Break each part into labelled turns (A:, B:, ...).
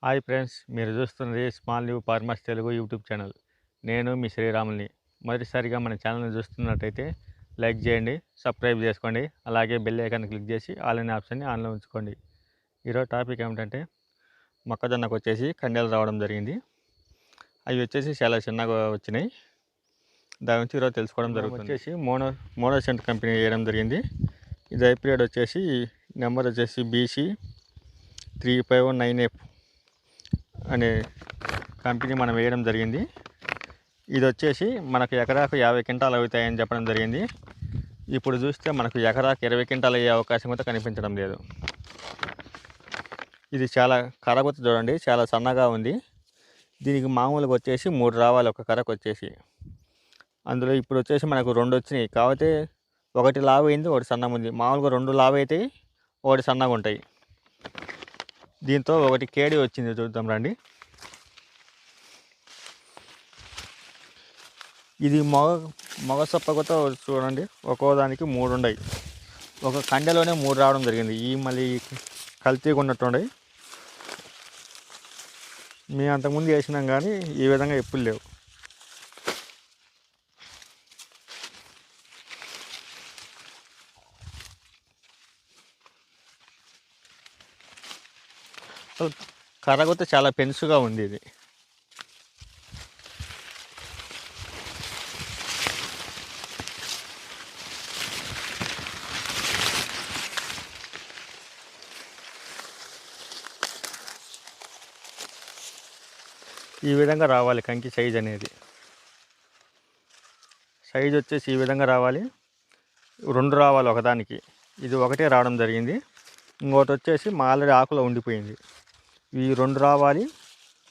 A: Hi friends, మీరు చూస్తున్నది small new farmers Telugu YouTube channel. నేను మీ శ్రీరాముల్ని. మొదటిసారిగా మన ఛానల్ని చూస్తున్నట్టయితే లైక్ చేయండి, సబ్స్క్రైబ్ చేసుకోండి, అలాగే బెల్ ఐకాన్ క్లిక్ చేసి ఆల్ అనే ఆప్షన్ని ఆన్లో ఉంచుకోండి. ఈరోజు టాపిక్ ఏమిటంటే మొక్కజొన్నకు వచ్చేసి కండెలు రావడం జరిగింది. అవి వచ్చేసి చాలా చిన్నగా వచ్చినాయి. దాని గురించి ఈరోజు తెలుసుకోవడం జరుగుతుంది. వచ్చేసి మోనోసెంట్ కంపెనీ వేయడం జరిగింది. ఇది హైబ్రిడ్ వచ్చేసి నెంబర్ వచ్చేసి BC3519F అనే కంపెనీ మనం వేయడం జరిగింది. ఇది వచ్చేసి మనకు ఎకరాకు 50 క్వింటాలు అవుతాయని చెప్పడం జరిగింది. ఇప్పుడు చూస్తే మనకు ఎకరాకు 20 క్వింటాలు అయ్యే అవకాశం అయితే కనిపించడం లేదు. ఇది చాలా కరగుత చూడండి, చాలా సన్నగా ఉంది. దీనికి మామూలుగా వచ్చేసి 3 రావాలి ఒక కరకు వచ్చేసి. అందులో ఇప్పుడు వచ్చేసి మనకు 2 వచ్చినాయి. కాకపోతే ఒకటి లావు అయింది, ఒకటి సన్నగా ఉంది. మామూలుగా 2 లావు అవుతాయి, ఒకటి సన్నగా ఉంటాయి. దీంతో ఒకటి కేడి వచ్చింది, చూద్దాం రండి. ఇది మగ సప్పగతో చూడండి, ఒక్కో దానికి 3 ఉన్నాయి. ఒక కండెలోనే 3 రావడం జరిగింది. ఈ మళ్ళీ కల్తీగా ఉన్నట్టుండయి. మేము అంతకుముందు వేసినాం కానీ ఈ విధంగా ఎప్పుడు లేవు. కర్రగొత్త చాలా పెన్సుగా ఉంది. ఇది ఈ విధంగా రావాలి కంకి సైజ్ అనేది. సైజ్ వచ్చేసి ఈ విధంగా రావాలి. 2 రావాలి ఒకదానికి. ఇది ఒకటే రావడం జరిగింది. ఇంకోటి వచ్చేసి మా ఆల్రెడీ ఆకులో ఉండిపోయింది. ఈ 2 రావాలి.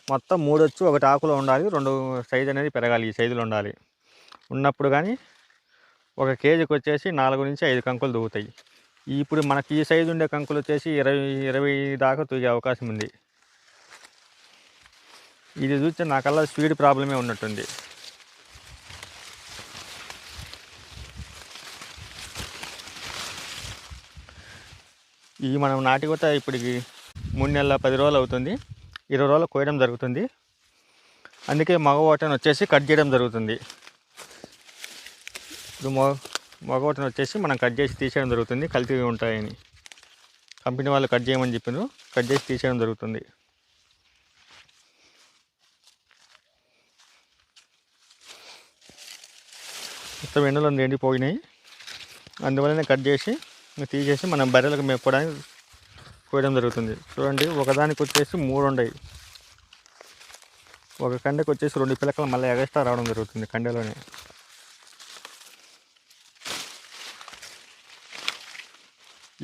A: మొత్తం 3 వచ్చి ఒకటి ఆకులో ఉండాలి. 2 సైజ్ అనేది పెరగాలి. ఈ సైజులో ఉండాలి. ఉన్నప్పుడు కానీ ఒక కేజీకి వచ్చేసి 4 నుంచి 5 కంకులు దూగుతాయి. ఇప్పుడు మనకి ఈ సైజు ఉండే కంకులు వచ్చేసి 20 దాకా తూగే అవకాశం ఉంది. ఇది చూస్తే నాకల్లా స్పీడ్ ప్రాబ్లమే ఉన్నట్టుంది. ఈ మనం నాటికొత ఇప్పటికి 3 నెలల 10 రోజులు అవుతుంది. 20 రోజులు కోయడం జరుగుతుంది. అందుకే మగవాటిని వచ్చేసి కట్ చేయడం జరుగుతుంది. ఇప్పుడు మగవాటిని వచ్చేసి మనం కట్ చేసి తీసేయడం జరుగుతుంది. కల్తీ ఉంటాయని కంపెనీ వాళ్ళు కట్ చేయమని చెప్పారు. కట్ చేసి తీసేయడం జరుగుతుంది. మొత్తం ఎండలో ఎండిపోయినాయి. అందువల్లనే కట్ చేసి తీసేసి మనం బర్రెలకు మేపుకోవడానికి కోయడం జరుగుతుంది. చూడండి, ఒకదానికి వచ్చేసి 3 ఉన్నాయి. ఒక కండెకి వచ్చేసి 2 పిలకలు మళ్ళీ ఎగస్ట్రా రావడం జరుగుతుంది కండెలోనే.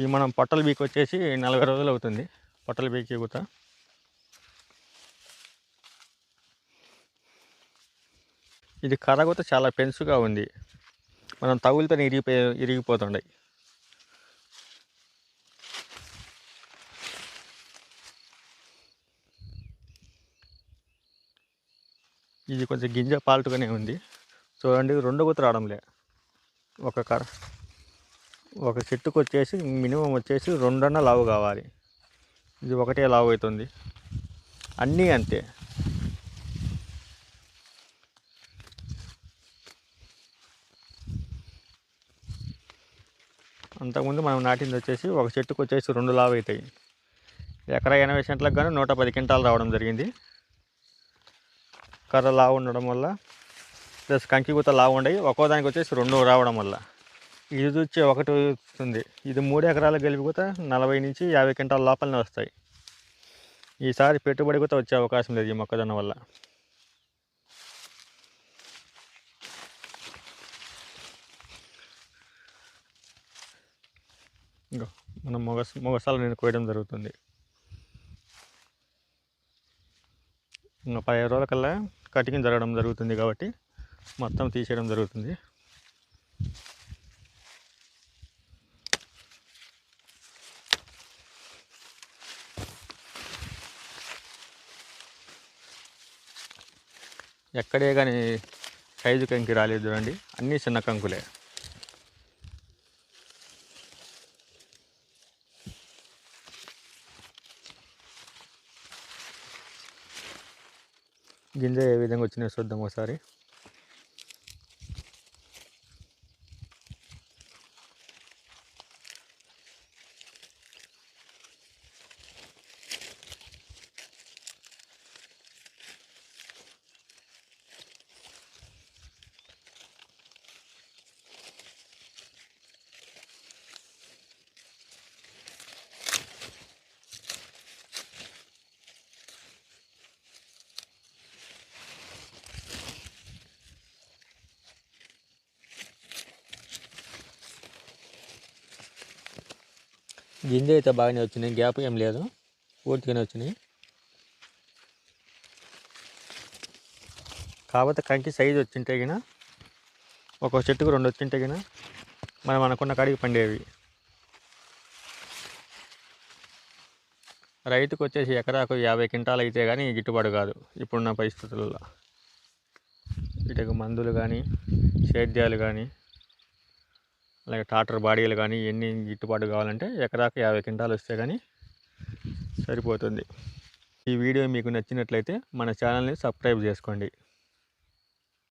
A: ఈ మనం పొట్టల బీక్ వచ్చేసి 40 రోజులు అవుతుంది. పొట్టల బీక్ ఎగుతా ఇది కర్రగొత చాలా పెన్సుగా ఉంది. మనం తగులుతో ఇరిగిపోతుండయి. ఇది కొంచెం గింజ పాల్టుగానే ఉంది. చూడండి, 2 గుత రావడంలే. ఒక చెట్టుకు వచ్చేసి మినిమం వచ్చేసి 2 అన్న లావు కావాలి. ఇది ఒకటే లావు అవుతుంది. అన్నీ అంతే. అంతకుముందు మనం నాటింది వచ్చేసి ఒక చెట్టుకు వచ్చేసి 2 లావు అవుతాయి. ఎకరా 80 సెంట్లకు కానీ 110 క్వింటాలు రావడం జరిగింది. కర్ర లావు ఉండడం వల్ల ప్లస్ కంకి గుత లావు ఉండయి. ఒక్కో దానికి వచ్చేసి 2 రావడం వల్ల ఇది వచ్చి ఒకటి వస్తుంది. ఇది 3 ఎకరాల గెలిపి గుత 40 నుంచి 50 క్వింటాల లోపలనే వస్తాయి. ఈసారి పెట్టుబడి గుత వచ్చే అవకాశం లేదు ఈ మొక్కజొన్న వల్ల. ఇంకా మనం మొగసాలు నేను కోయడం జరుగుతుంది. ఇంకా 15 రోజుల కల్లా కటింగ్ జరగడం జరుగుతుంది కాబట్టి మొత్తం తీసేయడం జరుగుతుంది. ఎక్కడే కానీ సైజు కంకి రాలేదు చూడండి, అన్నీ చిన్న కంకులే. గింజ ఏ విధంగా వచ్చినాయో చూద్దాం ఒకసారి. గింజ అయితే బాగానే వచ్చినాయి, గ్యాప్ ఏం లేదు, పూర్తిగానే వచ్చినాయి. కాకపోతే కంకి సైజు వచ్చింటే గిన ఒక చెట్టుకు 2 వచ్చింటే గిన మనం అనుకున్న కాడికి పండేవి. రైతుకు వచ్చేసి ఎకరాకు 50 క్వింటాలు అయితే కానీ గిట్టుబాటు కాదు ఇప్పుడున్న పరిస్థితులలో. వీటికి మందులు కానీ, సేద్యాలు కానీ, అలాగే ట్రాక్టర్ బాడీలు కానీ ఎన్ని గిట్టుబాటు కావాలంటే ఎకరాకు 50 క్వింటాలు వస్తే కానీ సరిపోతుంది. ఈ వీడియో మీకు నచ్చినట్లయితే మన ఛానల్ని సబ్స్క్రైబ్ చేసుకోండి.